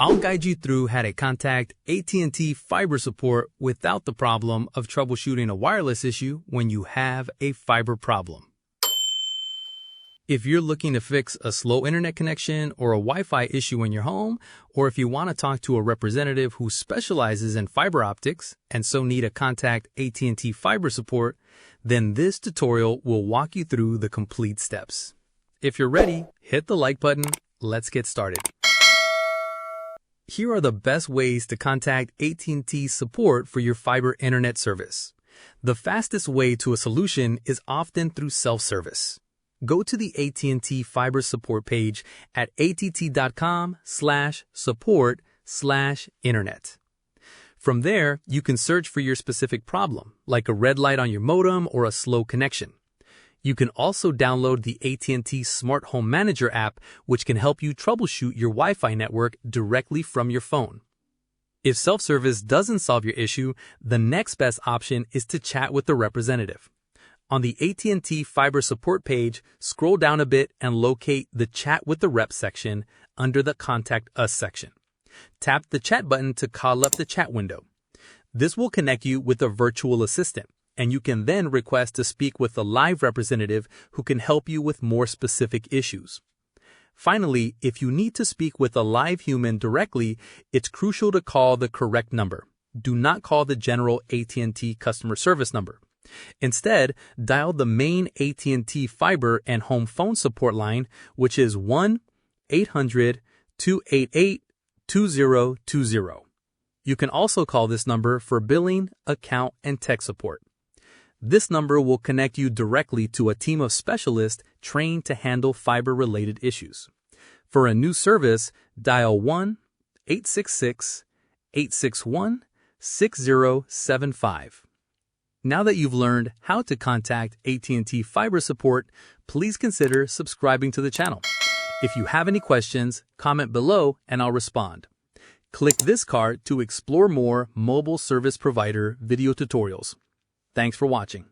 I'll guide you through how to contact AT&T fiber support without the problem of troubleshooting a wireless issue when you have a fiber problem. If you're looking to fix a slow internet connection or a Wi-Fi issue in your home, or if you want to talk to a representative who specializes in fiber optics and so need to contact AT&T fiber support, then this tutorial will walk you through the complete steps. If you're ready, hit the like button. Let's get started. Here are the best ways to contact AT&T support for your fiber internet service. The fastest way to a solution is often through self-service. Go to the AT&T fiber support page at att.com/support/internet. From there, you can search for your specific problem, like a red light on your modem or a slow connection. You can also download the AT&T Smart Home Manager app, which can help you troubleshoot your Wi-Fi network directly from your phone. If self-service doesn't solve your issue, the next best option is to chat with the representative. On the AT&T Fiber Support page, scroll down a bit and locate the Chat with the Rep section under the Contact Us section. Tap the chat button to call up the chat window. This will connect you with a virtual assistant, and you can then request to speak with a live representative who can help you with more specific issues. Finally, if you need to speak with a live human directly, it's crucial to call the correct number. Do not call the general AT&T customer service number. Instead, dial the main AT&T fiber and home phone support line, which is 1-800-288-2020. You can also call this number for billing, account, and tech support. This number will connect you directly to a team of specialists trained to handle fiber-related issues. For a new service, dial 1-866-861-6075. Now that you've learned how to contact AT&T fiber support, please consider subscribing to the channel. If you have any questions, comment below and I'll respond. Click this card to explore more mobile service provider video tutorials. Thanks for watching.